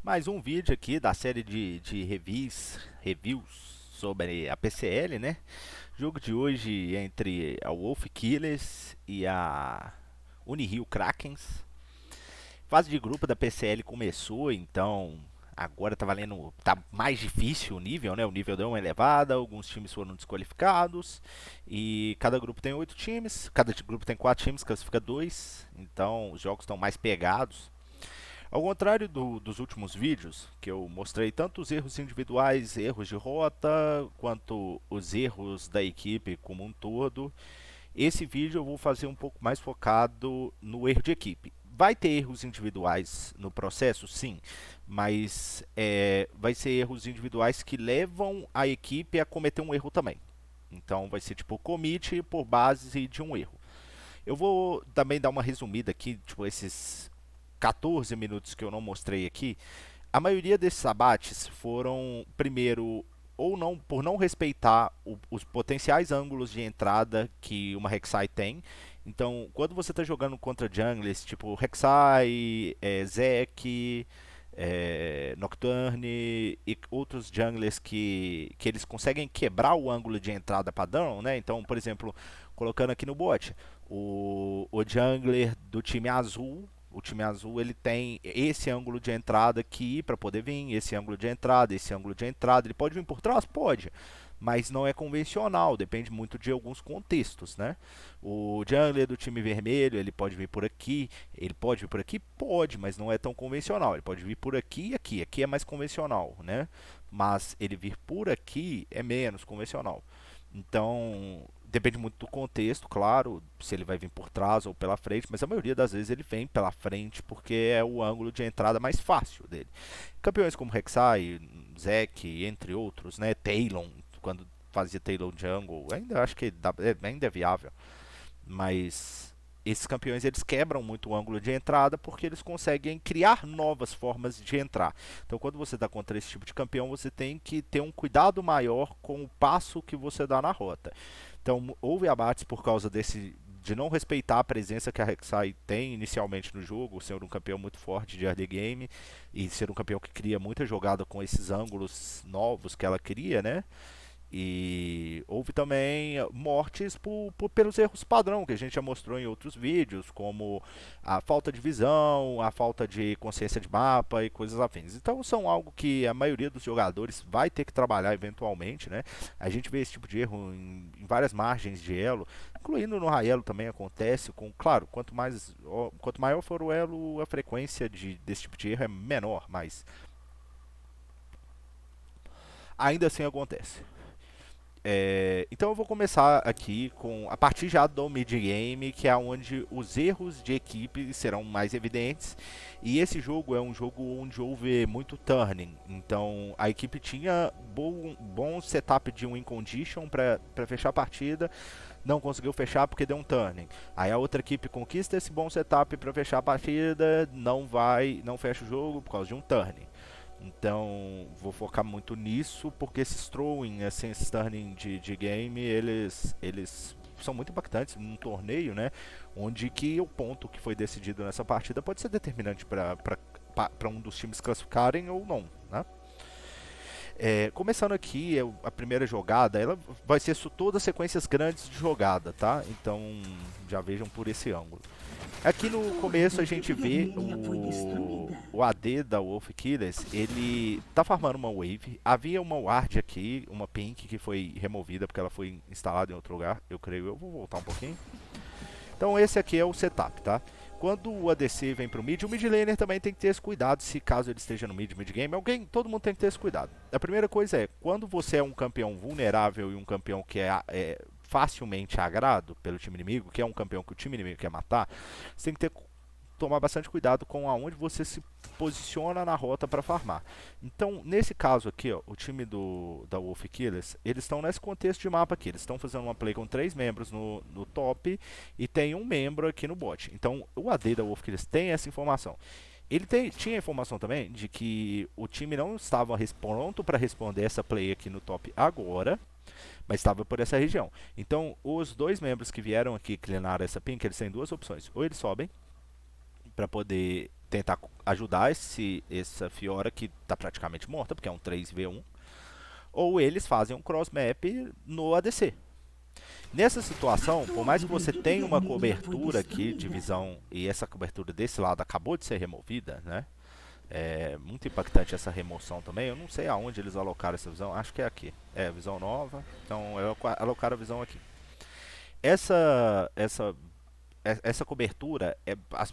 Mais um vídeo aqui da série de reviews sobre a PCL, né? Jogo de hoje entre a Wolf Killers e a Unirio Krakens. Fase de grupo da PCL começou, então agora tá valendo, tá mais difícil o nível, né? O nível deu uma elevada, alguns times foram desqualificados e cada grupo tem 8 times, cada grupo tem 4 times, classifica 2, então os jogos estão mais pegados. Ao contrário dos últimos vídeos, que eu mostrei tanto os erros individuais, erros de rota, quanto os erros da equipe como um todo, esse vídeo eu vou fazer um pouco mais focado no erro de equipe. Vai ter erros individuais no processo, sim, mas vai ser erros individuais que levam a equipe a cometer um erro também. Então vai ser tipo commit por base de um erro. Eu vou também dar uma resumida aqui, tipo, esses 14 minutos que eu não mostrei aqui. A maioria desses abates foram, primeiro, ou não, por não respeitar os potenciais ângulos de entrada que uma Rek'Sai tem. Então, quando você está jogando contra junglers, tipo Rek'Sai, Zek, Nocturne e outros junglers que eles conseguem quebrar o ângulo de entrada padrão, né? Então, por exemplo, colocando aqui no bot, o jungler do time azul, o time azul ele tem esse ângulo de entrada aqui para poder vir, esse ângulo de entrada, esse ângulo de entrada. Ele pode vir por trás? Pode, mas não é convencional, depende muito de alguns contextos, né? O jungler do time vermelho, ele pode vir por aqui, ele pode vir por aqui? Pode, mas não é tão convencional. Ele pode vir por aqui e aqui, aqui é mais convencional, né? Mas ele vir por aqui é menos convencional. Então, depende muito do contexto, claro, se ele vai vir por trás ou pela frente, mas a maioria das vezes ele vem pela frente porque é o ângulo de entrada mais fácil dele. Campeões como Rek'Sai, Zek, entre outros, né? Talon, quando fazia Talon Jungle, ainda acho que ainda é viável, mas esses campeões eles quebram muito o ângulo de entrada porque eles conseguem criar novas formas de entrar. Então, quando você está contra esse tipo de campeão, você tem que ter um cuidado maior com o passo que você dá na rota. Então, houve abates por causa desse de não respeitar a presença que a Rek'Sai tem inicialmente no jogo, ser um campeão muito forte de early game e ser um campeão que cria muita jogada com esses ângulos novos que ela cria, né? E houve também mortes pelos erros padrão que a gente já mostrou em outros vídeos, como a falta de visão, a falta de consciência de mapa e coisas afins. Então são algo que a maioria dos jogadores vai ter que trabalhar eventualmente, né? A gente vê esse tipo de erro em várias margens de elo, incluindo no high elo também acontece. Claro, quanto maior for o elo, a frequência desse tipo de erro é menor, mas ainda assim acontece. Então eu vou começar aqui com a partir já do mid-game, que é onde os erros de equipe serão mais evidentes. E esse jogo é um jogo onde houve muito turning. Então a equipe tinha bom setup de win condition para fechar a partida, não conseguiu fechar porque deu um turning. Aí a outra equipe conquista esse bom setup para fechar a partida, não fecha o jogo por causa de um turning. Então, vou focar muito nisso, porque esses throwing, assim, esses turning de game, eles são muito impactantes num torneio, né? Onde que o ponto que foi decidido nessa partida pode ser determinante para um dos times classificarem ou não, né? Começando aqui, a primeira jogada, ela vai ser todas sequências grandes de jogada, tá? Então, já vejam por esse ângulo. Aqui no Torre começo a gente vê vermelha foi destruída. o AD da Wolf Killers, ele tá farmando uma wave. Havia uma ward aqui, uma pink que foi removida porque ela foi instalada em outro lugar, eu creio. Eu vou voltar um pouquinho. Então esse aqui é o setup, tá? Quando o ADC vem pro mid, o mid laner também tem que ter esse cuidado, se caso ele esteja no mid game, todo mundo tem que ter esse cuidado. A primeira coisa é, quando você é um campeão vulnerável e um campeão que é facilmente agrado pelo time inimigo, que é um campeão que o time inimigo quer matar, você tem que tomar bastante cuidado com aonde você se posiciona na rota para farmar. Então, nesse caso aqui, ó, o time da Wolf Killers, eles estão nesse contexto de mapa aqui. Eles estão fazendo uma play com 3 membros no top e tem um membro aqui no bot. Então, o AD da Wolf Killers tem essa informação. Tinha informação também de que o time não estava pronto para responder essa play aqui no top agora, mas estava por essa região. Então, os 2 membros que vieram aqui cleanar essa pink, eles têm 2 opções. Ou eles sobem para poder tentar ajudar essa Fiora que tá praticamente morta, porque é um 3v1. Ou eles fazem um cross map no ADC. Nessa situação, por mais que você tenha uma cobertura aqui de visão, e essa cobertura desse lado acabou de ser removida, né? É muito impactante essa remoção também. Eu não sei aonde eles alocaram essa visão, acho que é aqui. É, visão nova, então alocaram a visão aqui. Essa cobertura,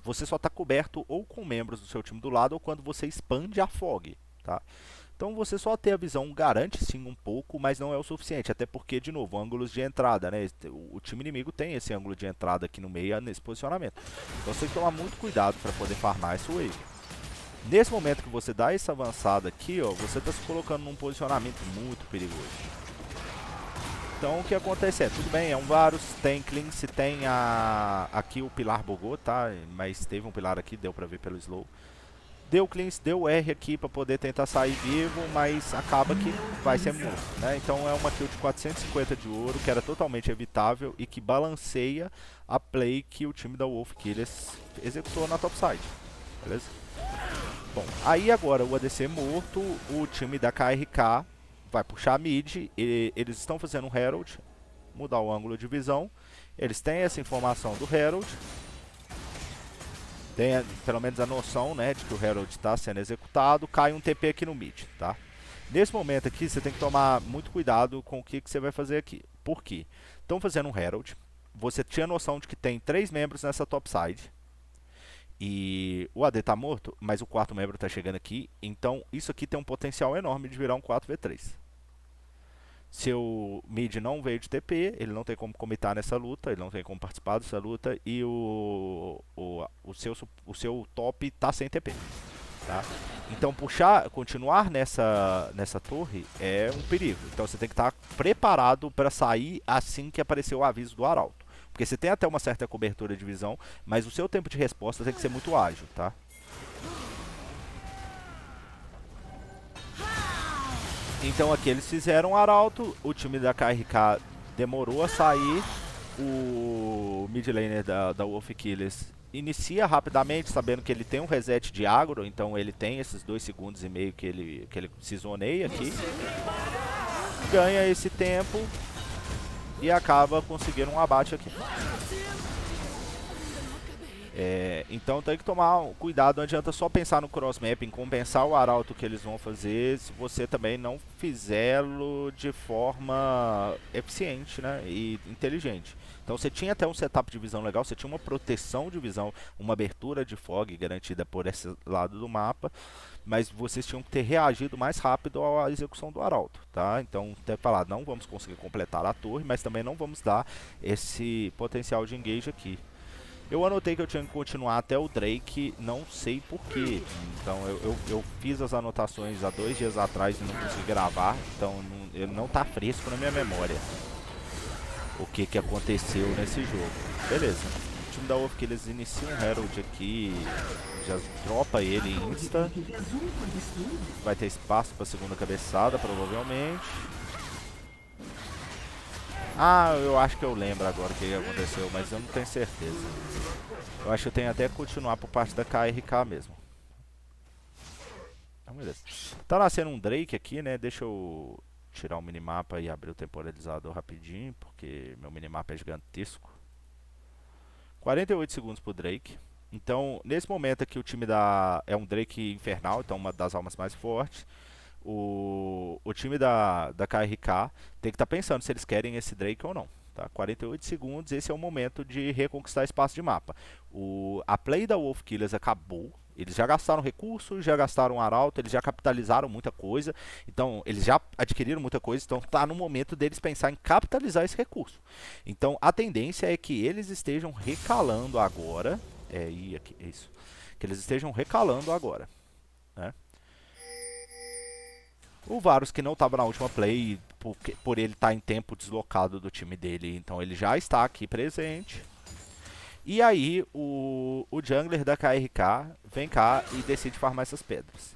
você só está coberto ou com membros do seu time do lado ou quando você expande a fog, tá? Então você só ter a visão garante sim um pouco, mas não é o suficiente, até porque, de novo, ângulos de entrada, né? O time inimigo tem esse ângulo de entrada aqui no meio, nesse posicionamento. Então você tem que tomar muito cuidado para poder farmar essa wave. Nesse momento que você dá essa avançada aqui, ó, você está se colocando num posicionamento muito perigoso. Então o que acontece tudo bem, é um Varus, tem Cleanse, tem aqui o pilar bugou, tá? Mas teve um pilar aqui, deu pra ver pelo slow. Deu Cleanse, deu R aqui pra poder tentar sair vivo, mas acaba que vai ser morto, né? Então é uma kill de 450 de ouro, que era totalmente evitável e que balanceia a play que o time da Wolf Killers executou na topside, beleza? Bom, aí agora o ADC morto, o time da KRK vai puxar mid, e eles estão fazendo um Herald, mudar o ângulo de visão, eles têm essa informação do Herald, tem pelo menos a noção, né, de que o Herald está sendo executado, cai um TP aqui no mid, tá? Nesse momento aqui você tem que tomar muito cuidado com o que você vai fazer aqui. Por quê? Estão fazendo um Herald, você tinha noção de que tem 3 membros nessa topside, e o AD tá morto, mas o quarto membro tá chegando aqui, então isso aqui tem um potencial enorme de virar um 4v3. Seu mid não veio de TP, ele não tem como comitar nessa luta, ele não tem como participar dessa luta, e o seu top tá sem TP. Tá? Então continuar nessa torre é um perigo. Então você tem que estar preparado para sair assim que aparecer o aviso do Arauto. Porque você tem até uma certa cobertura de visão, mas o seu tempo de resposta tem que ser muito ágil, tá? Então aqui eles fizeram o Arauto, o time da KRK demorou a sair, o mid laner da Wolf Killers inicia rapidamente, sabendo que ele tem um reset de agro, então ele tem esses 2 segundos e meio que ele se zoneia aqui, ganha esse tempo e acaba conseguindo um abate aqui. Então tem que tomar cuidado, não adianta só pensar no cross map, em compensar o arauto que eles vão fazer, se você também não fizê-lo de forma eficiente, né, e inteligente. Então você tinha até um setup de visão legal, você tinha uma proteção de visão, uma abertura de fog garantida por esse lado do mapa, mas vocês tinham que ter reagido mais rápido à execução do arauto, tá? Então ter falado, não vamos conseguir completar a torre, mas também não vamos dar esse potencial de engage aqui. Eu anotei que eu tinha que continuar até o Drake, não sei porquê. Então eu fiz as anotações há 2 dias atrás e não consegui gravar, então não tá fresco na minha memória o que aconteceu nesse jogo. Beleza, o time da Wolf que eles iniciam um Herald aqui, já dropa ele insta. Vai ter espaço para segunda cabeçada, provavelmente. Ah, eu acho que eu lembro agora o que aconteceu, mas eu não tenho certeza. Eu acho que eu tenho até que continuar por parte da KRK mesmo. Então, beleza. Tá nascendo um Drake aqui, né? Deixa eu tirar o minimapa e abrir o temporalizador rapidinho, porque meu minimapa é gigantesco. 48 segundos pro Drake. Então, nesse momento aqui o time é um Drake infernal, então uma das almas mais fortes. O time da KRK tem que estar pensando se eles querem esse Drake ou não. Tá? 48 segundos, esse é o momento de reconquistar espaço de mapa. A play da Wolf Killers acabou. Eles já gastaram recursos, já gastaram arauto, eles já capitalizaram muita coisa. Então, eles já adquiriram muita coisa. Então, está no momento deles pensar em capitalizar esse recurso. Então, a tendência é que eles estejam recalando agora. Isso. Que eles estejam recalando agora. Né? O Varus que não estava na última play, por ele estar em tempo deslocado do time dele, então ele já está aqui presente. E aí o jungler da KRK vem cá e decide farmar essas pedras.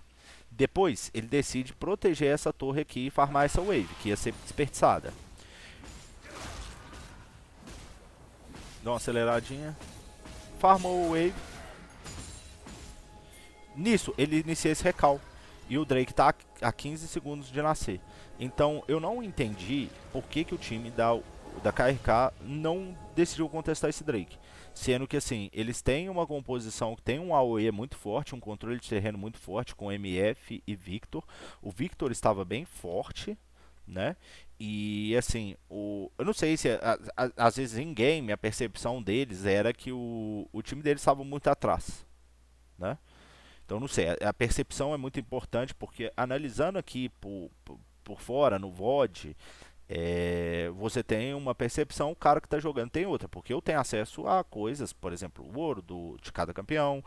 Depois ele decide proteger essa torre aqui e farmar essa wave, que ia ser desperdiçada. Dá uma aceleradinha. Farmou o wave. Nisso, ele inicia esse recall. E o Drake tá a 15 segundos de nascer. Então, eu não entendi por que o time da KRK não decidiu contestar esse Drake. Sendo que, assim, eles têm uma composição, tem um AoE muito forte, um controle de terreno muito forte com MF e Victor. O Victor estava bem forte, né? E, assim, eu não sei se às vezes em game a percepção deles era que o time deles estava muito atrás, né? Então, não sei, a percepção é muito importante porque analisando aqui por fora, no VOD, você tem uma percepção, o cara que está jogando tem outra, porque eu tenho acesso a coisas, por exemplo, o ouro de cada campeão,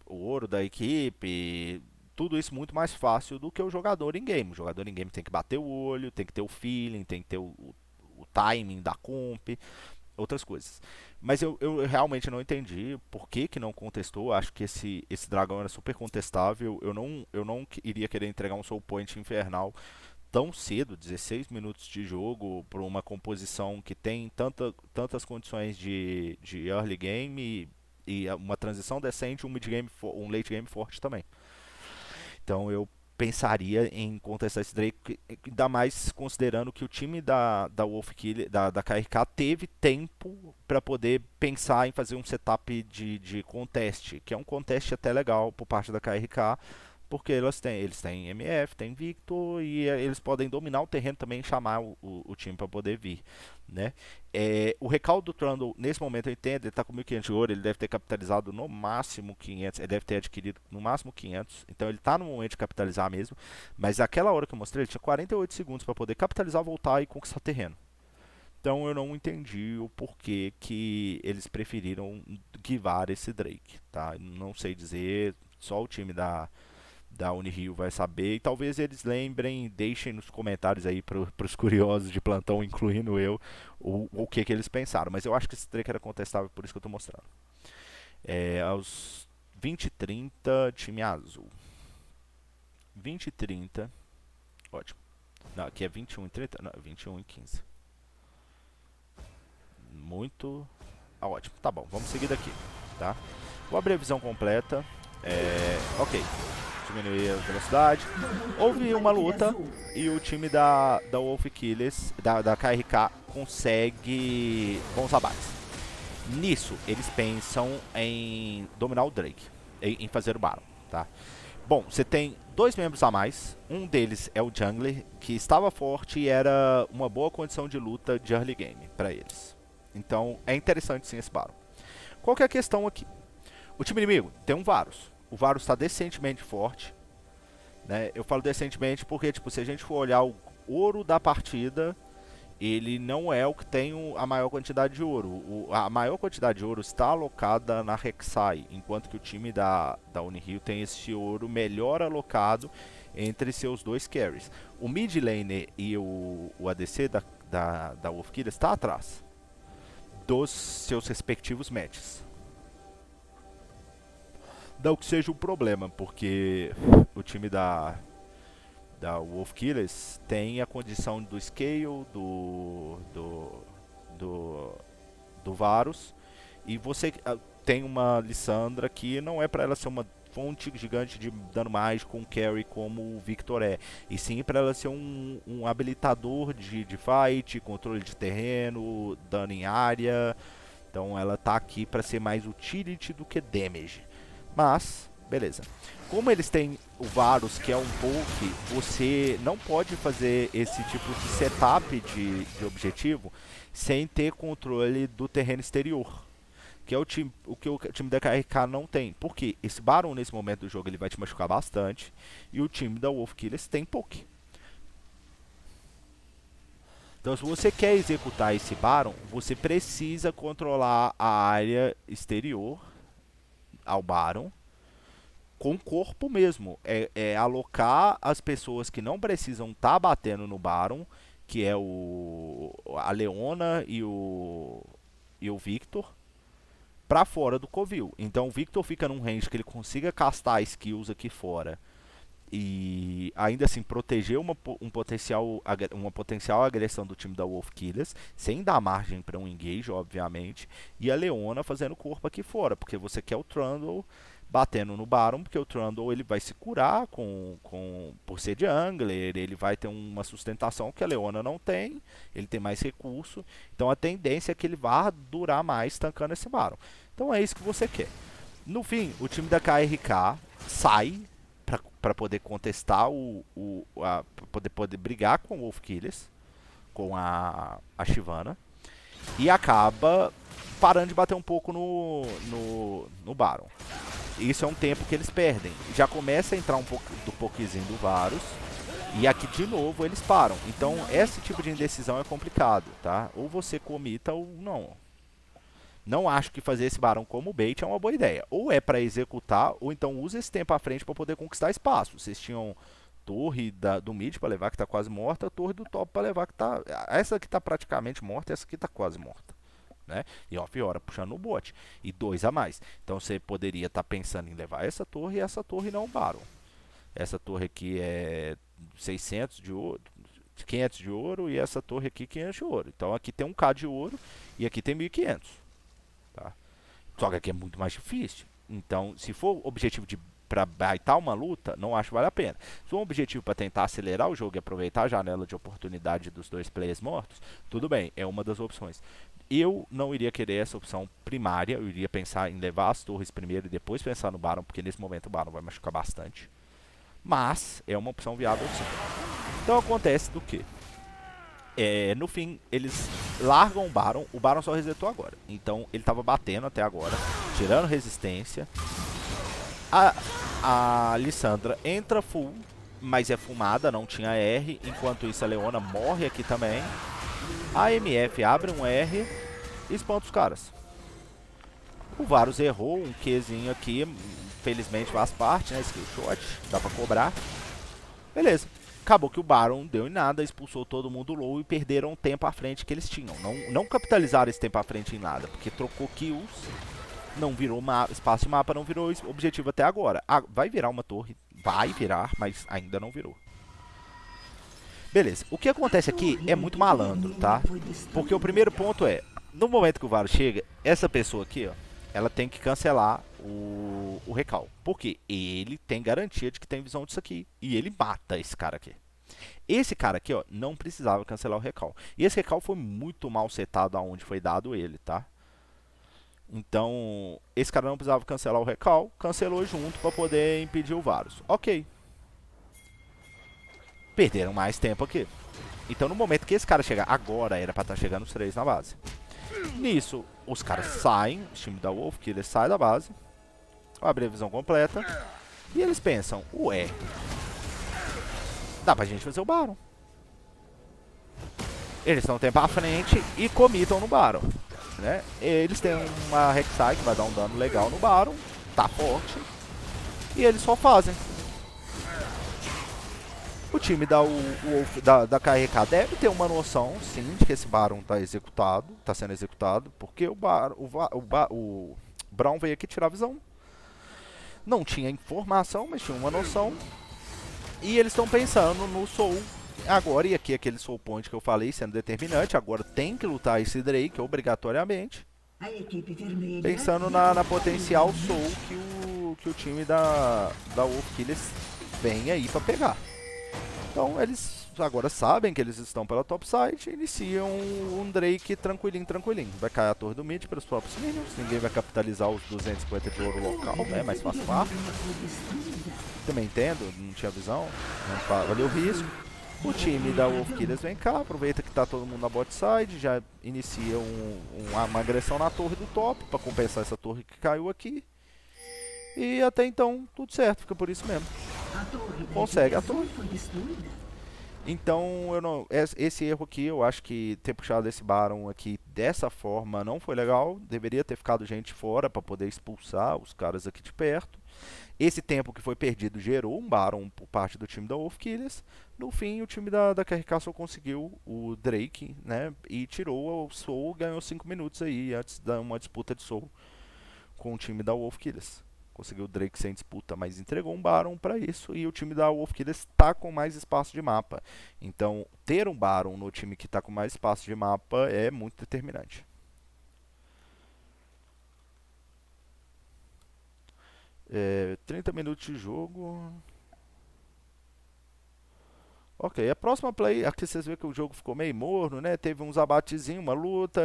o ouro da equipe, tudo isso muito mais fácil do que o jogador em game. O jogador em game tem que bater o olho, tem que ter o feeling, tem que ter o timing da comp, outras coisas. Mas eu realmente não entendi por que não contestou. Acho que esse dragão era super contestável. Eu não iria querer entregar um soul point infernal tão cedo, 16 minutos de jogo, para uma composição que tem tantas condições de early game e uma transição decente, um mid game, um late game forte também. Então eu pensaria em contestar esse Drake, ainda mais considerando que o time da Wolf Killer, da KRK, teve tempo para poder pensar em fazer um setup de contest, que é um contest até legal por parte da KRK, porque eles têm MF, tem Victor e eles podem dominar o terreno também e chamar o time para poder vir, né? O recaldo do Trundle, nesse momento eu entendo, ele está com 1.500 de ouro, ele deve ter capitalizado no máximo 500, ele deve ter adquirido no máximo 500, então ele está no momento de capitalizar mesmo, mas aquela hora que eu mostrei, ele tinha 48 segundos para poder capitalizar, voltar e conquistar terreno. Então eu não entendi o porquê que eles preferiram guivar esse Drake, tá? Não sei dizer, só o time da Unirio vai saber. E talvez eles lembrem, deixem nos comentários aí para os curiosos de plantão, incluindo eu, o que eles pensaram. Mas eu acho que esse Drake era contestável, por isso que eu estou mostrando. Aos 20 e 30, time azul. 20 e 30, ótimo. Não, aqui é 21 e 30, não, 21 e 15. Muito. Ótimo, tá bom, vamos seguir daqui, tá? Vou abrir a visão completa. Ok, diminuir a velocidade. Houve uma luta e o time da Wolf Killers, da KRK, consegue bons abates. Nisso, eles pensam em dominar o Drake, em fazer o Baron, tá? Bom, você tem dois membros a mais. Um deles é o Jungler, que estava forte e era uma boa condição de luta de early game para eles. Então, é interessante sim esse Baron. Qual que é a questão aqui? O time inimigo tem um Varus. O Varus está decentemente forte, né? Eu falo decentemente porque, tipo, se a gente for olhar o ouro da partida, ele não é o que tem a maior quantidade de ouro. A maior quantidade de ouro está alocada na Rek'Sai, enquanto que o time da Unirio tem esse ouro melhor alocado entre seus dois carries. O mid laner e o ADC da Wolfkiller está atrás dos seus respectivos matches. Não que seja um problema, porque o time da Wolf Killers tem a condição do Scale, do, do Varus, e você tem uma Lissandra que não é para ela ser uma fonte gigante de dano mágico, um carry como o Victor é, e sim para ela ser um habilitador de fight, controle de terreno, dano em área. Então ela tá aqui para ser mais utility do que damage. Mas, beleza. Como eles têm o Varus, que é um poke, você não pode fazer esse tipo de setup de objetivo sem ter controle do terreno exterior. Que é o que o time da KRK não tem. Porque esse Baron, nesse momento do jogo, ele vai te machucar bastante. E o time da Wolf Killers tem poke. Então, se você quer executar esse Baron, você precisa controlar a área exterior ao Baron com o corpo mesmo. É alocar as pessoas que não precisam estar batendo no Baron, que é a Leona e o Victor, pra fora do Covil. Então o Victor fica num range que ele consiga castar skills aqui fora e ainda assim proteger uma potencial agressão do time da Wolf Killers, sem dar margem para um engage, obviamente, e a Leona fazendo corpo aqui fora, porque você quer o Trundle batendo no Baron, porque o Trundle ele vai se curar por ser jungler, ele vai ter uma sustentação que a Leona não tem, ele tem mais recurso, então a tendência é que ele vá durar mais tancando esse Baron. Então é isso que você quer. No fim, o time da KRK sai para poder contestar pra poder brigar com o Wolf Killers, com a Shyvana, e acaba parando de bater um pouco no Baron. Isso é um tempo que eles perdem. Já começa a entrar um pouco do pokezinho do Varus. E aqui de novo eles param. Então esse tipo de indecisão é complicado, tá? Ou você comita ou não. Não acho que fazer esse Barão como bait é uma boa ideia. Ou é para executar, ou então usa esse tempo à frente para poder conquistar espaço. Vocês tinham torre do mid para levar que tá quase morta, torre do top para levar que tá... Essa aqui tá praticamente morta, essa aqui tá quase morta. Né? E ó, Fiora puxando o bot. E 2 a mais. Então você poderia estar pensando em levar essa torre e essa torre não o Baron. Essa torre aqui é 600 de ouro, 500 de ouro e essa torre aqui 500 de ouro. Então aqui tem 1k de ouro e aqui tem 1500. Tá? Só que aqui é muito mais difícil. Então, se for objetivo para baitar uma luta, não acho que vale a pena. Se for um objetivo para tentar acelerar o jogo e aproveitar a janela de oportunidade dos dois players mortos, tudo bem, é uma das opções. Eu não iria querer essa opção primária, eu iria pensar em levar as torres primeiro e depois pensar no Baron, porque nesse momento o Baron vai machucar bastante. Mas é uma opção viável sim. Então acontece do que? No fim, eles largam o Baron só resetou agora. Então ele estava batendo até agora, tirando resistência. A Lissandra entra full, mas é fumada, não tinha R. Enquanto isso a Leona morre aqui também. A MF abre um R e espanta os caras. O Varus errou um Qzinho aqui, felizmente faz parte, né? Skill shot, dá pra cobrar. Beleza. Acabou que o Baron deu em nada, expulsou todo mundo low e perderam o tempo à frente que eles tinham. Não capitalizaram esse tempo à frente em nada, porque trocou kills, não virou espaço de mapa, não virou objetivo até agora. Vai virar uma torre, vai virar, mas ainda não virou. Beleza, o que acontece aqui é muito malandro, tá? Porque o primeiro ponto é, no momento que o Varus chega, essa pessoa aqui, ó, ela tem que cancelar o recal. Porque ele tem garantia de que tem visão disso aqui. E ele mata esse cara aqui. Esse cara aqui, ó, não precisava cancelar o recal. E esse recal foi muito mal setado aonde foi dado ele, tá? Então, esse cara não precisava cancelar o recal, cancelou junto para poder impedir o Varus. Ok. Perderam mais tempo aqui. Então, no momento que esse cara chegar, agora era para estar chegando os 3 na base. Nisso, os caras saem, o time da Wolf, que eles saem da base. Abre a visão completa. E eles pensam, ué, dá pra gente fazer o Baron. Eles estão tempo à frente e comitam no Baron. Né? Eles têm uma Rek'Sai que vai dar um dano legal no Baron. Tá forte. E eles só fazem. O time da KRK deve ter uma noção, sim, de que esse Baron tá sendo executado, porque o Braum veio aqui tirar a visão. Não tinha informação, mas tinha uma noção. E eles estão pensando no Soul agora, e aqui aquele Soul Point que eu falei sendo determinante. Agora tem que lutar esse Drake obrigatoriamente. Pensando na potencial Soul que o time da Wolf Killers vem aí pra pegar. Então eles agora sabem que eles estão pela topside e iniciam um Drake tranquilinho. Vai cair a torre do mid pelos próprios minions. Ninguém vai capitalizar os 250 de ouro local, né? Mais fácil. Também entendo, não tinha visão, não valeu o risco. O time da Wolf Killers vem cá, aproveita que tá todo mundo na bot side, já inicia uma agressão na torre do top para compensar essa torre que caiu aqui. E até então tudo certo, fica por isso mesmo. Consegue a torre. Então, esse erro aqui, eu acho que ter puxado esse Baron aqui dessa forma não foi legal. Deveria ter ficado gente fora para poder expulsar os caras aqui de perto. Esse tempo que foi perdido gerou um Baron por parte do time da Wolf Killers. No fim, o time da KRK só conseguiu o Drake, né? E tirou o Soul, ganhou 5 minutos aí antes de uma disputa de Soul com o time da Wolf Killers. Conseguiu o Drake sem disputa, mas entregou um Baron para isso. E o time da Wolf Killers está com mais espaço de mapa. Então, ter um Baron no time que está com mais espaço de mapa é muito determinante. 30 minutos de jogo. Ok, a próxima play, aqui vocês veem que o jogo ficou meio morno, né? Teve uns abatezinhos, uma luta.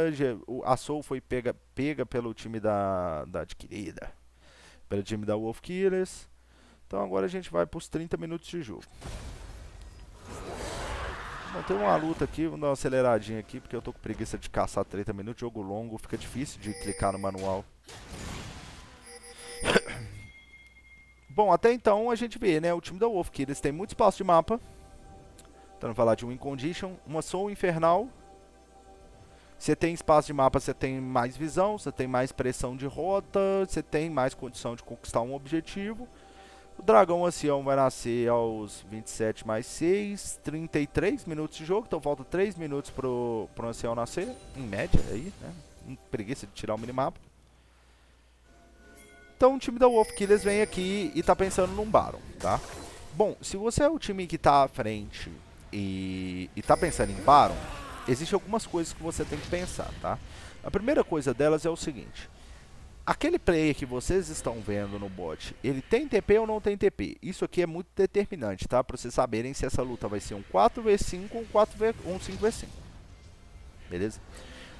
A Soul foi pega pelo time da adquirida, pelo time da Wolf Killers. Então agora a gente vai para os 30 minutos de jogo. Bom, tem uma luta aqui, vamos dar uma aceleradinha aqui, porque eu tô com preguiça de caçar 30 minutos. Jogo longo, fica difícil de clicar no manual. Bom, até então a gente vê, né? O time da Wolf Killers tem muito espaço de mapa. Então, vamos falar de Win Condition, uma Soul Infernal. Você tem espaço de mapa, você tem mais visão, você tem mais pressão de rota, você tem mais condição de conquistar um objetivo. O Dragão Ancião vai nascer aos 27 mais 6, 33 minutos de jogo, então falta 3 minutos pro Ancião nascer, em média aí, né? Preguiça de tirar o minimapa. Então o time da Wolf Killers vem aqui e tá pensando num Baron, tá? Bom, se você é o time que tá à frente e tá pensando em Baron, existem algumas coisas que você tem que pensar, tá? A primeira coisa delas é o seguinte: aquele player que vocês estão vendo no bot, ele tem TP ou não tem TP? Isso aqui é muito determinante, tá? Pra vocês saberem se essa luta vai ser um 4v5 ou um 5v5. Beleza?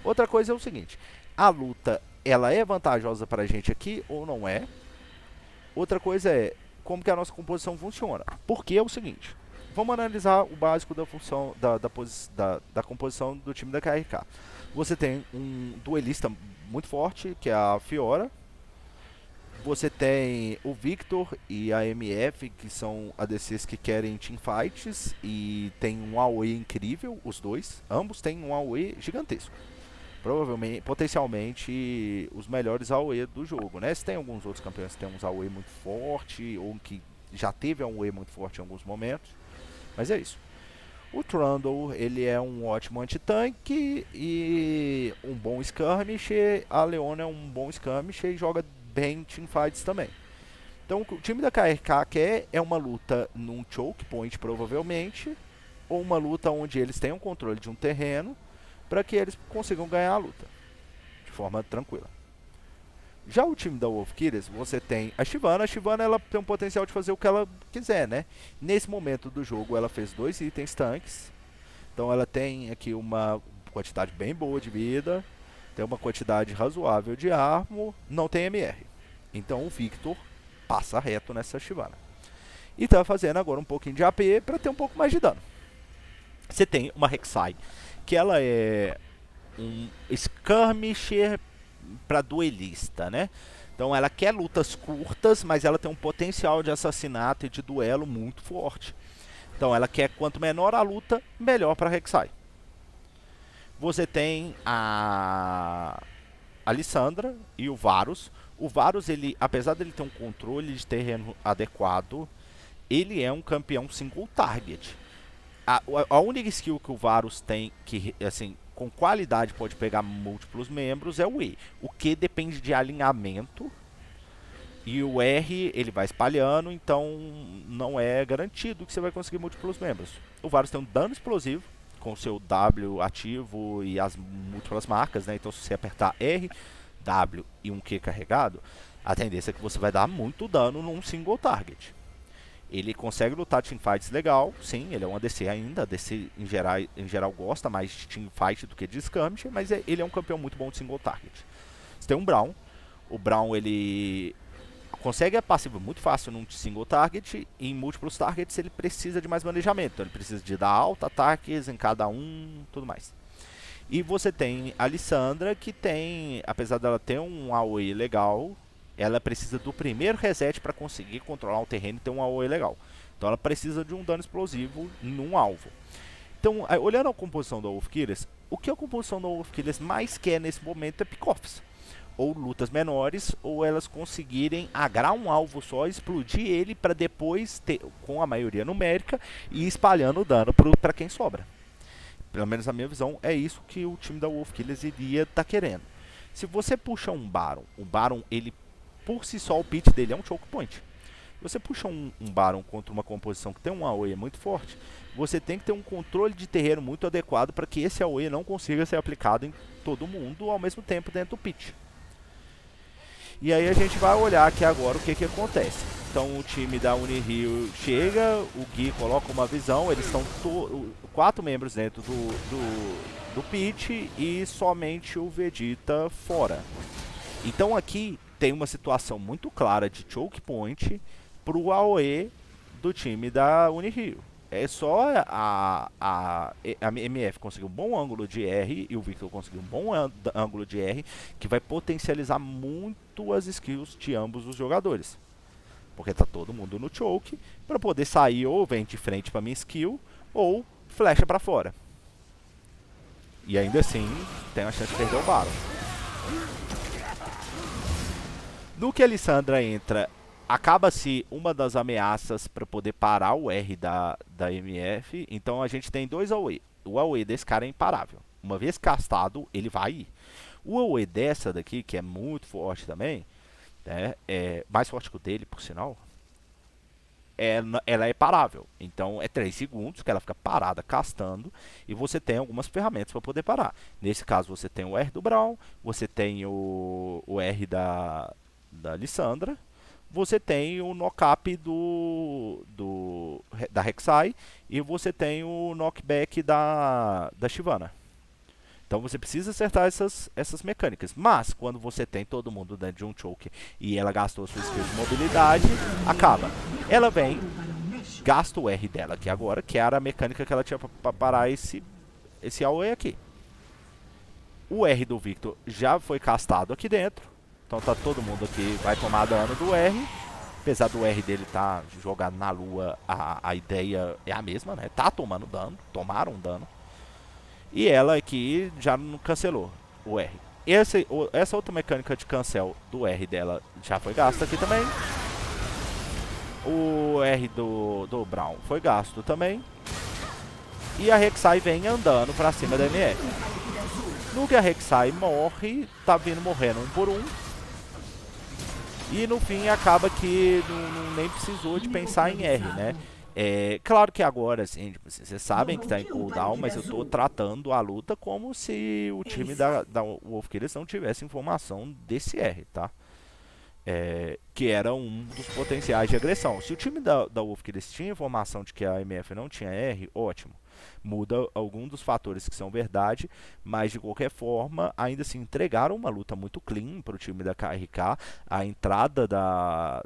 Outra coisa é o seguinte: a luta, ela é vantajosa pra gente aqui ou não é? Outra coisa é como que a nossa composição funciona. Porque é o seguinte: vamos analisar o básico da função da composição do time da KRK. Você tem um duelista muito forte, que é a Fiora. Você tem o Victor e a MF, que são ADCs que querem teamfights e tem um AoE incrível, os dois. Ambos têm um AoE gigantesco. Provavelmente, potencialmente, os melhores AoE do jogo, né? Se tem alguns outros campeões que tem uns AoE muito forte, ou que já teve AoE muito forte em alguns momentos. Mas é isso. O Trundle, ele é um ótimo anti-tanque e um bom skirmisher. A Leona é um bom skirmisher e joga bem teamfights também. Então o time da KRK quer é uma luta num choke point, provavelmente, ou uma luta onde eles tenham controle de um terreno para que eles consigam ganhar a luta de forma tranquila. Já o time da Wolf Killers, você tem a Shyvana. A Shyvana, ela tem um potencial de fazer o que ela quiser, né? Nesse momento do jogo, ela fez 2 itens tanques. Então ela tem aqui uma quantidade bem boa de vida, tem uma quantidade razoável de armo, não tem MR. Então o Victor passa reto nessa Shyvana. E tá fazendo agora um pouquinho de AP para ter um pouco mais de dano. Você tem uma Rek'Sai, que ela é um skirmisher para duelista, né? Então ela quer lutas curtas, mas ela tem um potencial de assassinato e de duelo muito forte. Então ela quer quanto menor a luta, melhor para Rek'Sai. Você tem a Lissandra e o Varus. O Varus, ele, apesar dele ter um controle de terreno adequado, ele é um campeão single target. A única skill que o Varus tem que, assim, com qualidade pode pegar múltiplos membros é o E. O Q depende de alinhamento e o R ele vai espalhando, então não é garantido que você vai conseguir múltiplos membros. O Varus tem um dano explosivo com o seu W ativo e as múltiplas marcas, né? Então se você apertar R, W e um Q carregado, a tendência é que você vai dar muito dano num single target. Ele consegue lutar teamfights legal, sim, ele é um ADC ainda, ADC em geral gosta mais de teamfight do que de skirmish, mas ele é um campeão muito bom de single target. Você tem um Braum, o Braum ele consegue a passiva muito fácil num single target, e em múltiplos targets ele precisa de mais manejamento, então ele precisa de dar alta, ataques em cada um, tudo mais. E você tem a Lissandra, que tem, apesar dela ter um AoE legal, ela precisa do primeiro reset para conseguir controlar o terreno e ter um AoE legal. Então ela precisa de um dano explosivo num alvo. Então, olhando a composição da Wolf Killers, o que a composição da Wolf Killers mais quer nesse momento é pick-offs. Ou lutas menores, ou elas conseguirem agrar um alvo só, explodir ele para depois, ter, com a maioria numérica, ir espalhando o dano para quem sobra. Pelo menos na minha visão, é isso que o time da Wolf Killers iria estar querendo. Se você puxa um Baron, o Baron, ele por si só, o pitch dele é um choke point. Se você puxa um Baron contra uma composição que tem um AoE muito forte, você tem que ter um controle de terreno muito adequado para que esse AoE não consiga ser aplicado em todo mundo ao mesmo tempo dentro do pitch. E aí a gente vai olhar aqui agora o que que acontece. Então o time da Unirio chega, o Gui coloca uma visão, eles estão 4 membros dentro do pitch e somente o Vegeta fora. Então aqui tem uma situação muito clara de choke point pro AOE do time da Unirio. É só a MF conseguir um bom ângulo de R e o Victor conseguir um bom ângulo de R que vai potencializar muito as skills de ambos os jogadores. Porque tá todo mundo no choke para poder sair ou vem de frente para minha skill ou flecha para fora. E ainda assim tem a chance de perder o Baron. No que a Lissandra entra, acaba-se uma das ameaças para poder parar o R da MF. Então a gente tem 2 AOE. O AOE desse cara é imparável. Uma vez castado, ele vai ir. O AOE dessa daqui, que é muito forte também, né, é mais forte que o dele, por sinal, ela é parável. Então é 3 segundos que ela fica parada castando e você tem algumas ferramentas para poder parar. Nesse caso você tem o R do Braum, você tem o R da Lissandra, você tem o knock-up da Rek'Sai e você tem o knockback da Shyvana. Então você precisa acertar essas mecânicas. Mas quando você tem todo mundo dentro de um choke e ela gastou sua skill de mobilidade, acaba. Ela vem, gasta o R dela aqui agora, que era a mecânica que ela tinha para parar esse AOE aqui. O R do Victor já foi castado aqui dentro. Então tá todo mundo aqui, vai tomar dano do R. Apesar do R dele tá jogado na lua, a ideia é a mesma, né? Tá tomando dano, tomaram dano. E ela aqui já não cancelou o R. Essa outra mecânica de cancel do R dela já foi gasta aqui também. O R do Braum foi gasto também. E a Rek'Sai vem andando pra cima da MF. No que a Rek'Sai morre, tá vindo morrendo um por um. E no fim acaba que nem precisou de pensar em R, né? É claro que agora, assim, tipo, vocês sabem que tá em cooldown, mas eu tô tratando a luta como se o time da Wolfkillers não tivesse informação desse R, tá? Que era um dos potenciais de agressão. Se o time da Wolfkillers tinha informação de que a MF não tinha R, ótimo. Muda algum dos fatores que são verdade, mas de qualquer forma, ainda assim entregaram uma luta muito clean para o time da KRK. A entrada da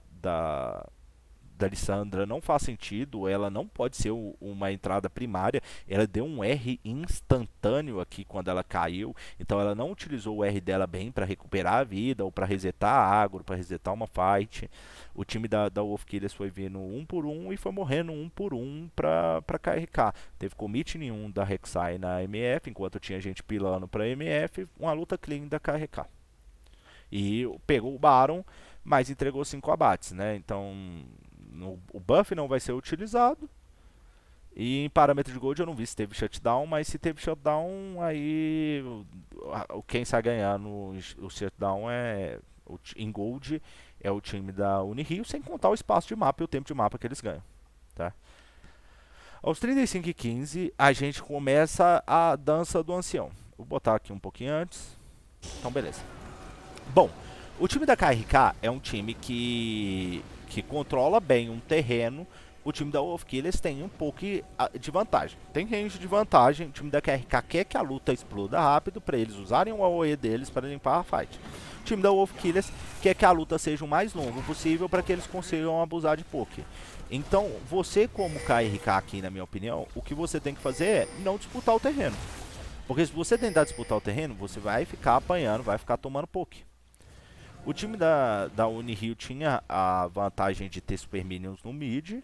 Lissandra não faz sentido, ela não pode ser uma entrada primária, ela deu um R instantâneo aqui quando ela caiu, então ela não utilizou o R dela bem para recuperar a vida ou para resetar a agro, para resetar uma fight. O time da Wolfkillers foi vindo um por um e foi morrendo um por um para KRK. Teve commit nenhum da Rek'Sai na MF, enquanto tinha gente pilando para MF, uma luta clean da KRK. E pegou o Baron, mas entregou 5 abates, né? Então o buff não vai ser utilizado. E em parâmetro de gold eu não vi se teve shutdown, mas se teve shutdown, aí quem sai ganhando o shutdown em gold é o time da Unirio, sem contar o espaço de mapa e o tempo de mapa que eles ganham, tá? Aos 35:15 a gente começa a dança do ancião. Vou botar aqui um pouquinho antes. Então beleza. Bom, o time da KRK é um time que controla bem um terreno. O time da Wolfkillers tem um pouco de vantagem. Tem range de vantagem. O time da KRK quer que a luta exploda rápido para eles usarem o AOE deles para limpar a fight. O time da Wolfkillers quer que a luta seja o mais longo possível para que eles consigam abusar de poke. Então, você como KRK aqui, na minha opinião, o que você tem que fazer é não disputar o terreno. Porque se você tentar disputar o terreno, você vai ficar apanhando, vai ficar tomando poke. O time da Unirio tinha a vantagem de ter Super Minions no mid,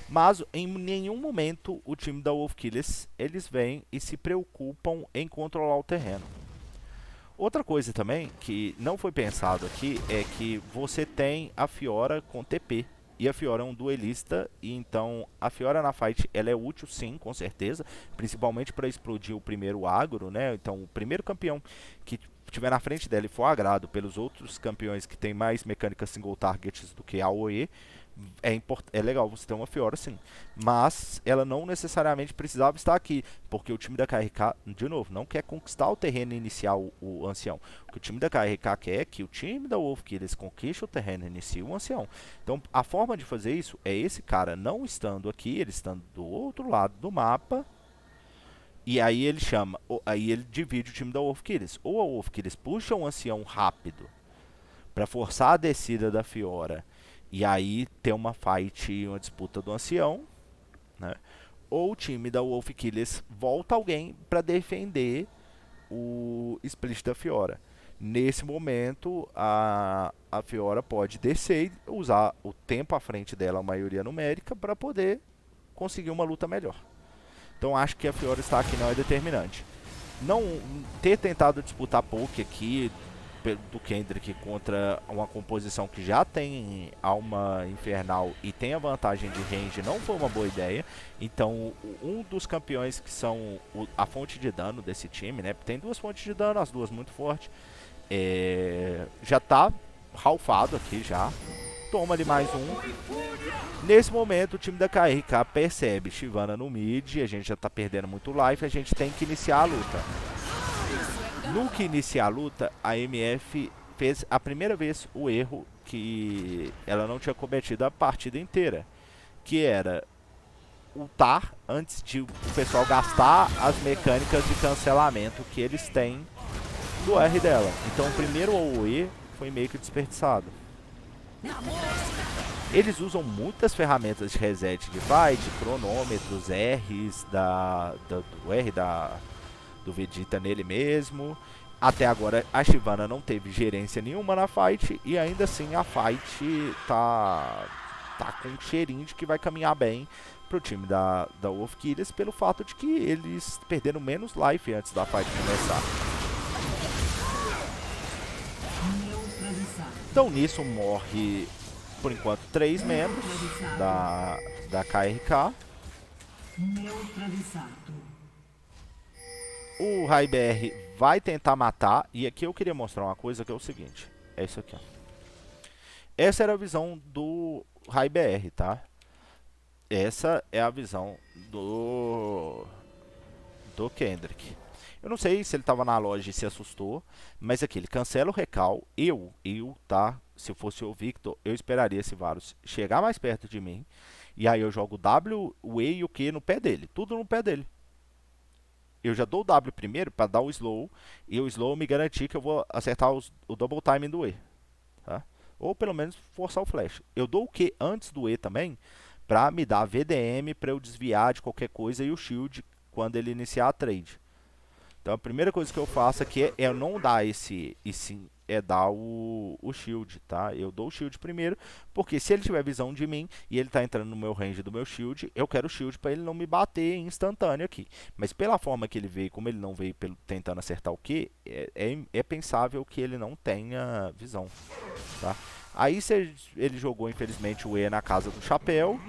mas em nenhum momento o time da Wolfkillers, eles vêm e se preocupam em controlar o terreno. Outra coisa também que não foi pensado aqui é que você tem a Fiora com TP. E a Fiora é um duelista, e então a Fiora na fight ela é útil sim, com certeza, principalmente para explodir o primeiro agro, né? Então o primeiro campeão que estiver na frente dela e for agrado pelos outros campeões que tem mais mecânicas single targets do que AOE, É legal você ter uma Fiora, sim. Mas ela não necessariamente precisava estar aqui. Porque o time da KRK, de novo, não quer conquistar o terreno inicial, o ancião. O que o time da KRK quer é que o time da Wolf que eles conquistem o terreno inicial o ancião. Então a forma de fazer isso é esse cara não estando aqui, ele estando do outro lado do mapa. E aí ele chama, aí ele divide o time da Wolf Killers. Ou a Wolf Killers puxa um ancião rápido para forçar a descida da Fiora e aí ter uma fight e uma disputa do ancião, né? Ou o time da Wolf Killers volta alguém para defender o split da Fiora. Nesse momento, a Fiora pode descer e usar o tempo à frente dela, a maioria numérica, para poder conseguir uma luta melhor. Então acho que a Fiora estar aqui não é determinante. Não ter tentado disputar poke aqui do Kendrick contra uma composição que já tem alma infernal e tem a vantagem de range não foi uma boa ideia. Então um dos campeões que são a fonte de dano desse time, né? Tem duas fontes de dano, as duas muito fortes. Já tá ralfado aqui já. Toma ali mais um. Nesse momento o time da KRK percebe Shyvana no mid, a gente já tá perdendo muito life, a gente tem que iniciar a luta. No que iniciar a luta, a MF fez a primeira vez o erro que ela não tinha cometido a partida inteira, que era ultar antes de o pessoal gastar as mecânicas de cancelamento que eles têm do R dela. Então o primeiro OE foi meio que desperdiçado. Eles usam muitas ferramentas de reset de fight, cronômetros, R's do R do Vegeta nele mesmo. Até agora a Shyvana não teve gerência nenhuma na fight e ainda assim a fight tá com um cheirinho de que vai caminhar bem pro time da Wolf Killers pelo fato de que eles perderam menos life antes da fight começar. Então nisso morre por enquanto 3 membros da KRK. O RaiBR vai tentar matar. E aqui eu queria mostrar uma coisa que é o seguinte. É isso aqui, ó. Essa era a visão do RaiBR, tá? Essa é a visão do Kendrick. Eu não sei se ele tava na loja e se assustou. Mas aqui, ele cancela o recal. Tá? Se eu fosse o Victor, eu esperaria esse Varus chegar mais perto de mim. E aí eu jogo o W, o E e o Q no pé dele. Tudo no pé dele. Eu já dou o W primeiro para dar o slow. E o slow me garantir que eu vou acertar o double timing do E. Tá? Ou pelo menos forçar o flash. Eu dou o Q antes do E também. Para me dar VDM para eu desviar de qualquer coisa. E o shield quando ele iniciar a trade. Então a primeira coisa que eu faço aqui é não dar esse. E sim, é dar o shield, tá? Eu dou o shield primeiro, porque se ele tiver visão de mim e ele tá entrando no meu range do meu shield, eu quero o shield para ele não me bater instantâneo aqui. Mas pela forma que ele veio, como ele não veio tentando acertar o Q, é pensável que ele não tenha visão, tá? Aí ele jogou infelizmente o E na casa do chapéu.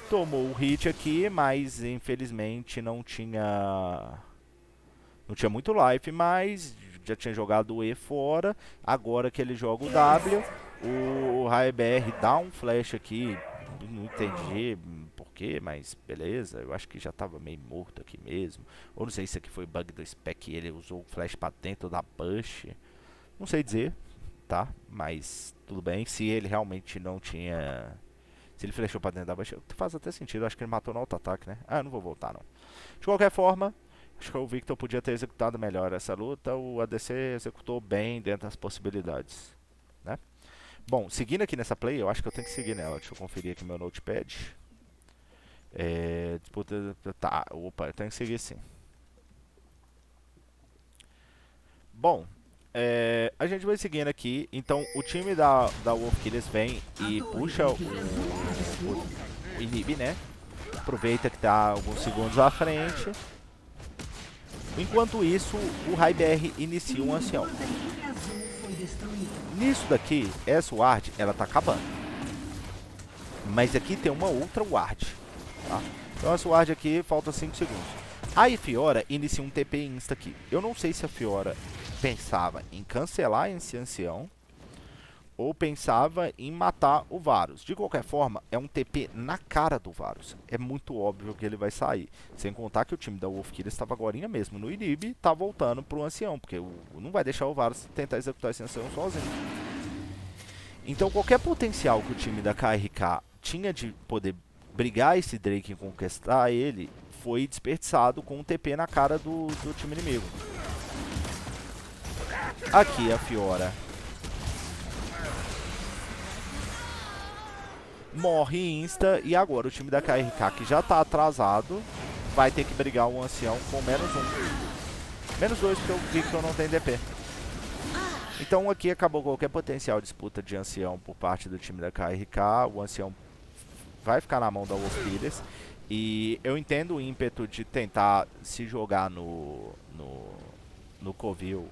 Tomou o hit aqui, mas infelizmente não tinha muito life, mas já tinha jogado o E fora. Agora que ele joga o W, o RaiBR dá um flash aqui. Não entendi porquê, mas beleza. Eu acho que já estava meio morto aqui mesmo. Ou não sei se aqui foi bug do spec e ele usou o flash para dentro da bush. Não sei dizer, tá? Mas tudo bem. Se ele realmente não tinha... Se ele flashou para dentro da bush, faz até sentido. Acho que ele matou no auto-ataque, né? Ah, eu não vou voltar não. De qualquer forma... Acho que o Victor podia ter executado melhor essa luta. O ADC executou bem dentro das possibilidades, né? Bom, seguindo aqui nessa play, eu acho que eu tenho que seguir nela. Deixa eu conferir aqui meu notepad. Disputa... Tá, opa, eu tenho que seguir sim. Bom, a gente vai seguindo aqui. Então, o time da Wolf Killers vem e puxa o inib, né? Aproveita que tá alguns segundos à frente. Enquanto isso, o RaiBR inicia um ancião. Nisso daqui, essa ward, ela tá acabando. Mas aqui tem uma outra ward. Tá? Então essa ward aqui, falta 5 segundos. Aí Fiora inicia um TP insta aqui. Eu não sei se a Fiora pensava em cancelar esse ancião ou pensava em matar o Varus. De qualquer forma, é um TP na cara do Varus. É muito óbvio que ele vai sair. Sem contar que o time da Wolfkiller estava agora mesmo no Inib e tá voltando pro Ancião, porque não vai deixar o Varus tentar executar esse Ancião sozinho. Então qualquer potencial que o time da KRK tinha de poder brigar esse Drake e conquistar ele, foi desperdiçado com um TP na cara do time inimigo. Aqui a Fiora morre insta, e agora o time da KRK, que já tá atrasado, vai ter que brigar o Ancião com -1. -2 porque o Victor não tem DP. Então aqui acabou qualquer potencial disputa de Ancião por parte do time da KRK. O Ancião vai ficar na mão da Wolfkillers. E eu entendo o ímpeto de tentar se jogar no Covil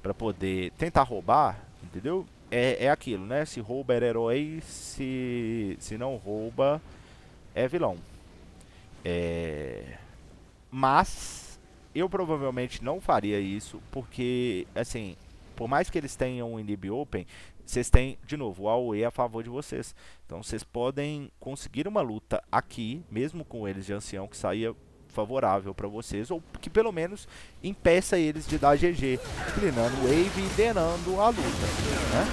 para poder tentar roubar, entendeu? É aquilo, né? Se rouba é herói, se não rouba é vilão. Mas eu provavelmente não faria isso, porque, assim, por mais que eles tenham um Inib Open, vocês têm, de novo, o AoE a favor de vocês. Então vocês podem conseguir uma luta aqui, mesmo com eles de Ancião, que saia favorável para vocês, ou que pelo menos impeça eles de dar GG, clinando wave e denando a luta, né?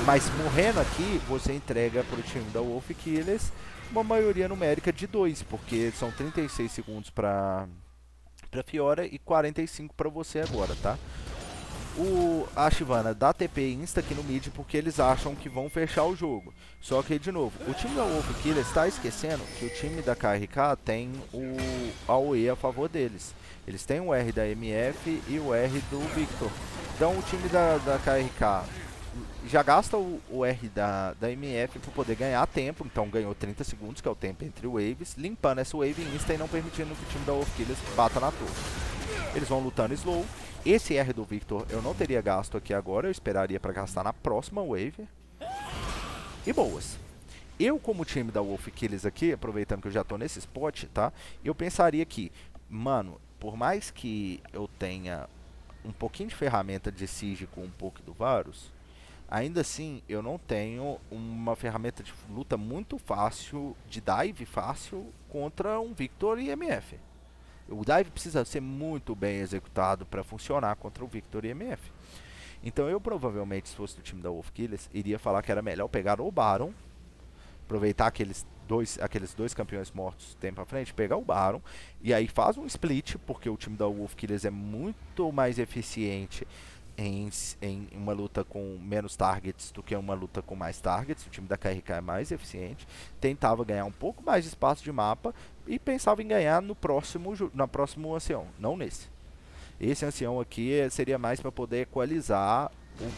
Mas morrendo aqui, você entrega para o time da Wolfkillers uma maioria numérica de 2, porque são 36 segundos para Fiora e 45 para você agora, tá? A Shyvana dá TP insta aqui no mid porque eles acham que vão fechar o jogo. Só que, de novo, o time da Wolfkillers está esquecendo que o time da KRK tem o AoE a favor deles. Eles têm o R da MF e o R do Victor. Então o time da KRK já gasta o R da MF para poder ganhar tempo. Então ganhou 30 segundos, que é o tempo entre waves, limpando essa wave insta e não permitindo que o time da Wolfkillers bata na torre. Eles vão lutando slow. Esse R do Victor eu não teria gasto aqui agora, eu esperaria para gastar na próxima wave. E boas. Eu, como time da Wolfkillers aqui, aproveitando que eu já tô nesse spot, tá? Eu pensaria que, mano, por mais que eu tenha um pouquinho de ferramenta de siege com um pouco do Varus, ainda assim eu não tenho uma ferramenta de luta muito fácil, de dive fácil, contra um Victor e MF. O dive precisa ser muito bem executado para funcionar contra o Victor e MF. Então eu provavelmente, se fosse do time da Wolfkillers, iria falar que era melhor pegar o Baron, aproveitar aqueles dois campeões mortos tempo à frente, pegar o Baron, e aí faz um split, porque o time da Wolfkillers é muito mais eficiente em uma luta com menos targets do que uma luta com mais targets. O time da KRK é mais eficiente, tentava ganhar um pouco mais de espaço de mapa e pensava em ganhar no próximo Ancião, não nesse. Esse Ancião aqui seria mais para poder equalizar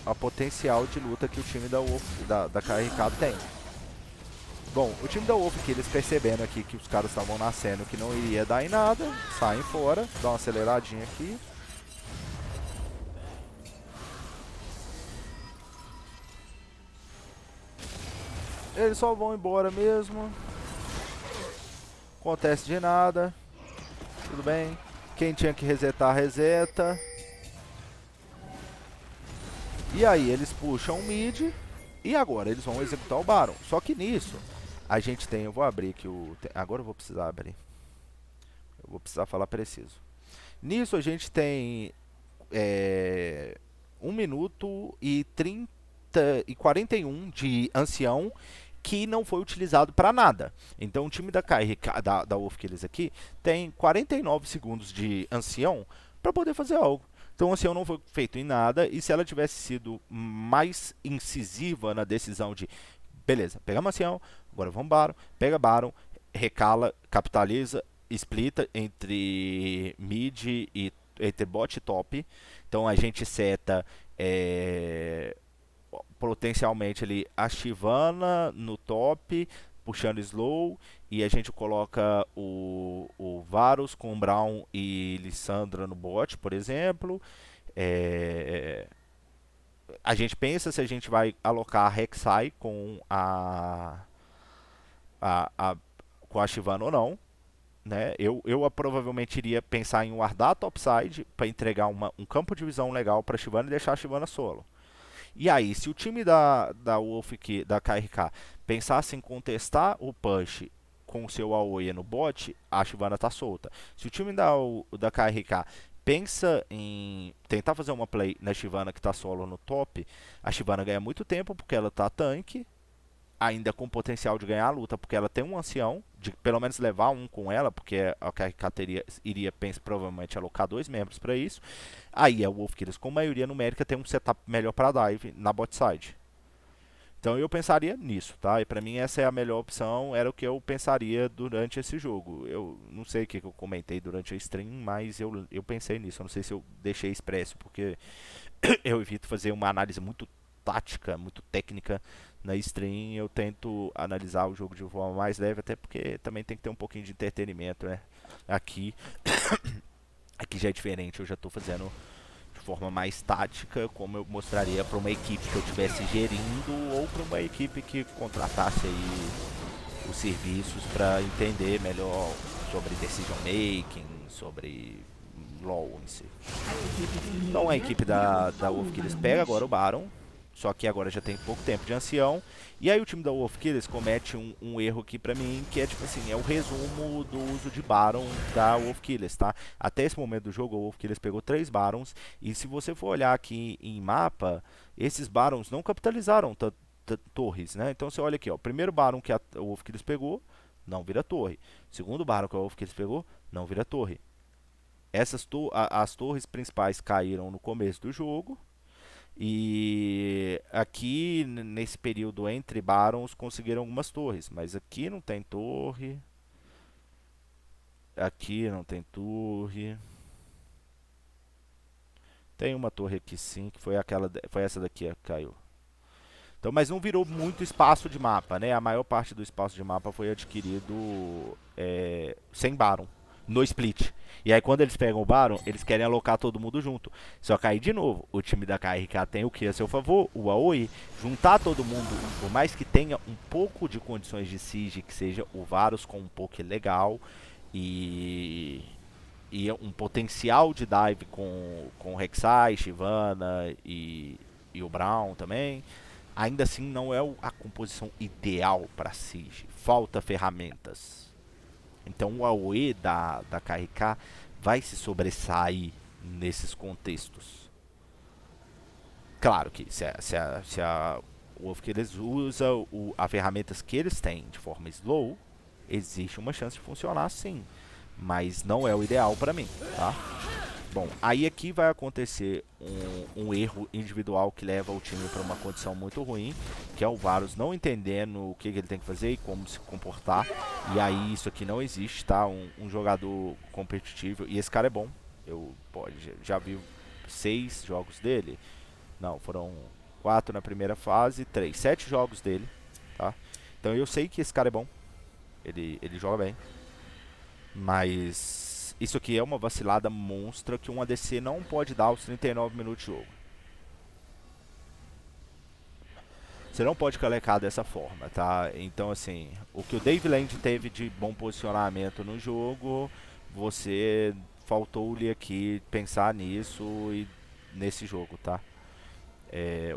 a potencial de luta que o time da KRK tem. Bom, o time da Wolfkillers percebendo aqui que os caras estavam nascendo, que não iria dar em nada, saem fora, dá uma aceleradinha aqui. Eles só vão embora mesmo. Acontece de nada. Tudo bem. Quem tinha que resetar, reseta. E aí eles puxam o mid. E agora eles vão executar o Baron. Só que nisso, a gente tem... Eu vou abrir aqui o... Agora eu vou precisar abrir. Eu vou precisar falar preciso. Nisso a gente tem... 1 minuto e 41 de Ancião, que não foi utilizado para nada. Então o time da KRK, da Wolfkillers aqui, tem 49 segundos de Ancião para poder fazer algo. Então o Ancião não foi feito em nada, e se ela tivesse sido mais incisiva na decisão de, beleza, pegamos Ancião, agora vamos Baron, pega Baron, recala, capitaliza, splita entre mid e entre bot e top. Então a gente seta potencialmente ali a Shyvana no top, puxando slow, e a gente coloca o Varus com Braum e Lissandra no bot, por exemplo. A gente pensa se a gente vai alocar a Rek'Sai com com a Shyvana ou não. Né? Eu provavelmente iria pensar em wardar topside para entregar um campo de visão legal para a Shyvana e deixar a Shyvana solo. E aí, se o time da KRK pensasse em contestar o push com o seu AoE no bot, a Shyvana tá solta. Se o time da KRK pensa em tentar fazer uma play na Shyvana que tá solo no top, a Shyvana ganha muito tempo porque ela tá tanque, ainda com potencial de ganhar a luta, porque ela tem um ancião, de pelo menos levar um com ela, porque a KRK iria provavelmente alocar 2 membros para isso. Aí a Wolf Killers, com maioria numérica, tem um setup melhor para dive na bot side. Então eu pensaria nisso, tá? E pra mim essa é a melhor opção, era o que eu pensaria durante esse jogo. Eu não sei o que eu comentei durante a stream, mas eu pensei nisso. Eu não sei se eu deixei expresso, porque eu evito fazer uma análise muito tática, muito técnica na stream. Eu tento analisar o jogo de forma mais leve, até porque também tem que ter um pouquinho de entretenimento, né? Aqui, aqui já é diferente, eu já estou fazendo de forma mais tática, como eu mostraria para uma equipe que eu estivesse gerindo ou para uma equipe que contratasse aí os serviços para entender melhor sobre decision making, sobre LoL em si. Então a equipe da Wolf Killers pega agora o Baron, só que agora já tem pouco tempo de ancião. E aí o time da Wolf Killers comete um erro aqui pra mim, que é tipo assim, é o resumo do uso de Baron da Wolf Killers, tá? Até esse momento do jogo, a Wolf Killers pegou 3 Barons, e se você for olhar aqui em mapa, esses Barons não capitalizaram torres, né? Então você olha aqui, ó, o primeiro Baron que a Wolf Killers pegou, não vira torre. O segundo Baron que a Wolf Killers pegou, não vira torre. As torres principais caíram no começo do jogo, e aqui nesse período entre Barons conseguiram algumas torres, mas aqui não tem torre. Aqui não tem torre. Tem uma torre aqui sim, que foi foi essa daqui que caiu. Então, mas não virou muito espaço de mapa, né? A maior parte do espaço de mapa foi adquirido sem Baron, no split. E aí quando eles pegam o Baron, eles querem alocar todo mundo junto. Só que aí, de novo, o time da KRK tem o que a seu favor? O AoE. Juntar todo mundo, por mais que tenha um pouco de condições de siege, que seja o Varus com um poke legal e, e um potencial de dive com o Rek'Sai, Shyvana e o Braum também, ainda assim não é a composição ideal para siege. Falta ferramentas. Então o AoE da KRK vai se sobressair nesses contextos. Claro que se a Wolf que eles usam as ferramentas que eles têm de forma slow, existe uma chance de funcionar sim, mas não é o ideal para mim, tá? Bom, aí aqui vai acontecer um erro individual que leva o time para uma condição muito ruim, que é o Varus não entendendo o que ele tem que fazer e como se comportar. E aí isso aqui não existe, tá? Um jogador competitivo, e esse cara é bom. Eu já vi 6 jogos dele. Não, foram 4 na primeira fase, 3, 7 jogos dele, tá? Então eu sei que esse cara é bom. Ele joga bem. Mas isso aqui é uma vacilada monstra que um ADC não pode dar aos 39 minutos de jogo. Você não pode calecar dessa forma, tá? Então, assim, o que o Dave Land teve de bom posicionamento no jogo, você faltou-lhe aqui pensar nisso e nesse jogo, tá?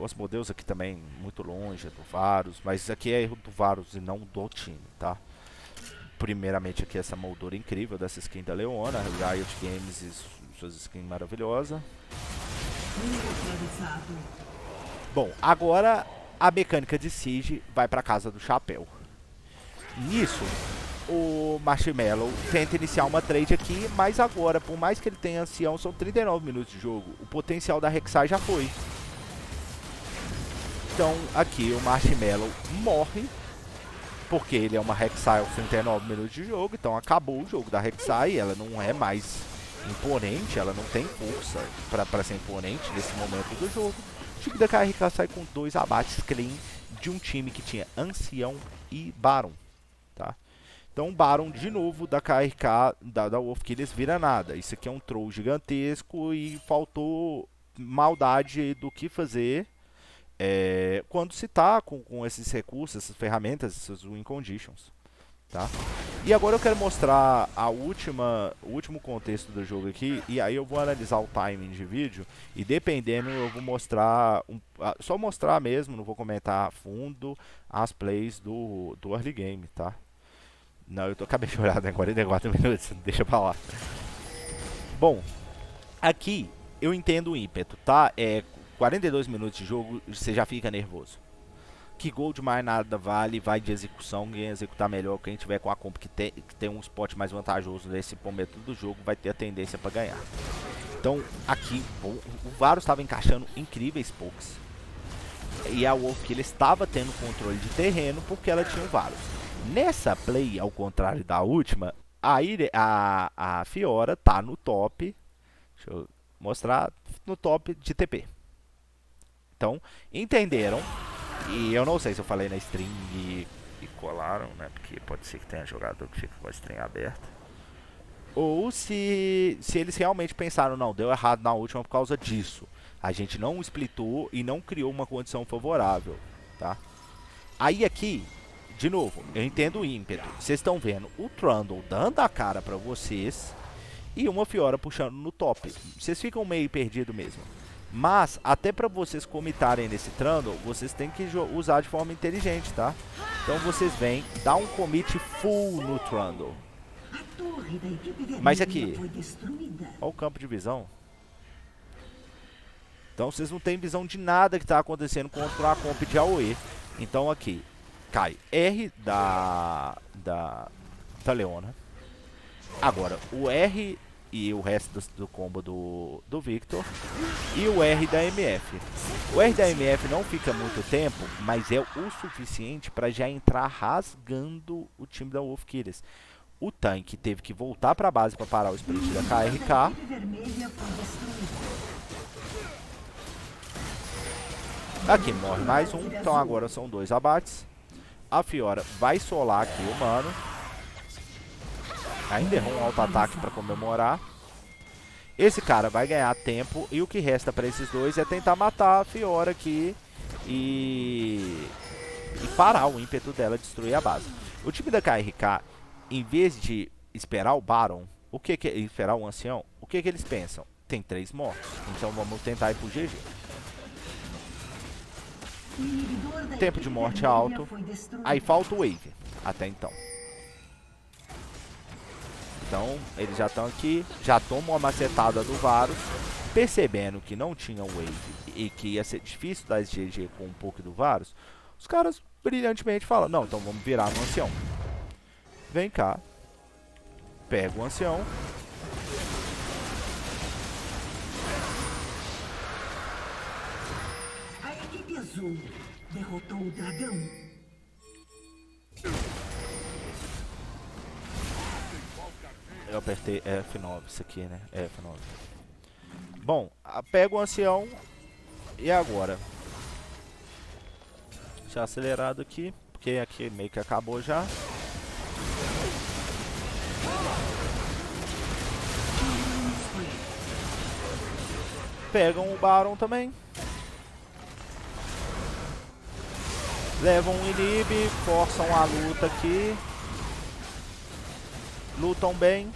O Asmodeus aqui também muito longe do Varus, mas aqui é erro do Varus e não do time, tá? Primeiramente aqui essa moldura incrível dessa skin da Leona, Riot Games e suas skins maravilhosas. Bom, agora a mecânica de Siege vai para casa do Chapéu. Nisso, o Marshmallow tenta iniciar uma trade aqui, mas agora, por mais que ele tenha ancião, são 39 minutos de jogo, o potencial da Rek'Sai já foi. Então aqui o Marshmallow morre, porque ele é uma Rek'Sai aos 39 minutos de jogo, então acabou o jogo da Rek'Sai, ela não é mais imponente, ela não tem força para ser imponente nesse momento do jogo. O time da KRK sai com 2 abates clean de um time que tinha Ancião e Baron, tá? Então Baron de novo da KRK, da Wolf Killers vira nada. Isso aqui é um troll gigantesco e faltou maldade do que fazer quando se tá com esses recursos, essas ferramentas, essas win conditions. tá? E agora eu quero mostrar o último contexto do jogo aqui, e aí eu vou analisar o timing de vídeo, e dependendo eu vou mostrar, só mostrar mesmo, não vou comentar a fundo as plays do early game, tá? Não, acabei de olhar, né? 44 minutos, deixa pra lá. Bom, aqui eu entendo o ímpeto, tá? 42 minutos de jogo, você já fica nervoso. Que gol de mais nada vale, vai de execução, quem executar melhor, quem tiver com a comp que tem um spot mais vantajoso nesse momento do jogo, vai ter a tendência para ganhar. Então, aqui, o Varus estava encaixando incríveis pokes. E a Wolf Killer estava tendo controle de terreno porque ela tinha o Varus. Nessa play, ao contrário da última, a Fiora tá no top. Deixa eu mostrar, no top de TP. Então, entenderam. E eu não sei se eu falei na stream e colaram, né? Porque pode ser que tenha jogador que fica com a stream aberta. Ou se eles realmente pensaram, não, deu errado na última por causa disso. A gente não splitou e não criou uma condição favorável, tá? Aí aqui, de novo, eu entendo o ímpeto. Vocês estão vendo o Trundle dando a cara pra vocês e uma Fiora puxando no top. Vocês ficam meio perdidos mesmo. Mas, até para vocês comitarem nesse Trundle, vocês têm que usar de forma inteligente, tá? Então vocês vêm, dá um commit full no Trundle. Mas aqui, olha o campo de visão. Então vocês não têm visão de nada que está acontecendo contra a comp de AoE. Então aqui, cai R da Leona. Agora, o R e o resto do combo do Victor. E o R da MF. O R da MF não fica muito tempo, mas é o suficiente para já entrar rasgando o time da Wolf Killers. O tanque teve que voltar para a base para parar o split da KRK. Aqui morre mais um, então agora são 2 abates. A Fiora vai solar aqui o mano. Ainda errou um auto-ataque para comemorar. Esse cara vai ganhar tempo e o que resta para esses dois é tentar matar a Fiora aqui e parar o ímpeto dela destruir a base. O time da KRK, em vez de esperar o Baron, esperar o Ancião, o que eles pensam? Tem 3 mortos, então vamos tentar ir pro GG. Tempo de morte alto, aí falta o Wave, até então. Então, eles já estão aqui, já tomam a macetada do Varus, percebendo que não tinha Wave e que ia ser difícil dar esse GG com um pouco do Varus, os caras brilhantemente falam, não, então vamos virar no Ancião. Vem cá, pega o Ancião. A equipe azul derrotou o dragão. Eu apertei F9, isso aqui, né? F9. Bom, pega o Ancião. E agora? Já acelerado aqui, porque aqui meio que acabou já. Pegam o Baron também. Levam um inib, forçam a luta aqui. Lutam bem.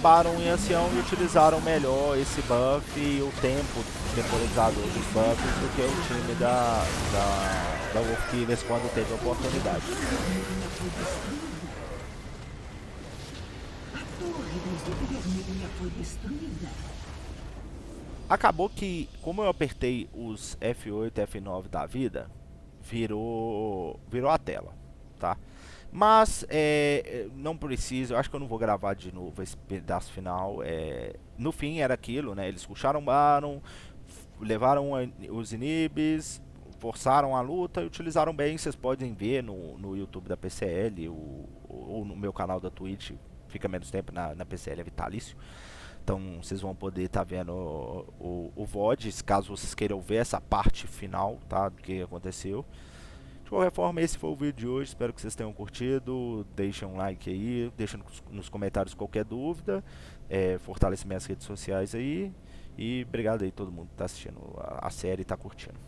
Baron e Ancião utilizaram melhor esse buff e o tempo temporizador dos buffs do que o time da Wolf Killers quando teve a oportunidade. Acabou que, como eu apertei os F8 e F9 da vida, virou a tela, tá? Mas, não preciso, eu acho que eu não vou gravar de novo esse pedaço final. No fim era aquilo, né? Eles puxaram Baron, levaram os inibs, forçaram a luta e utilizaram bem. Vocês podem ver no YouTube da PCL ou no meu canal da Twitch, fica menos tempo na PCL, é vitalício. Então vocês vão poder estar vendo o VOD, caso vocês queiram ver essa parte final, tá, do que aconteceu. De qualquer forma, esse foi o vídeo de hoje, espero que vocês tenham curtido, deixem um like aí, deixem nos comentários qualquer dúvida, fortalecem minhas redes sociais aí, e obrigado aí todo mundo que está assistindo a série e está curtindo.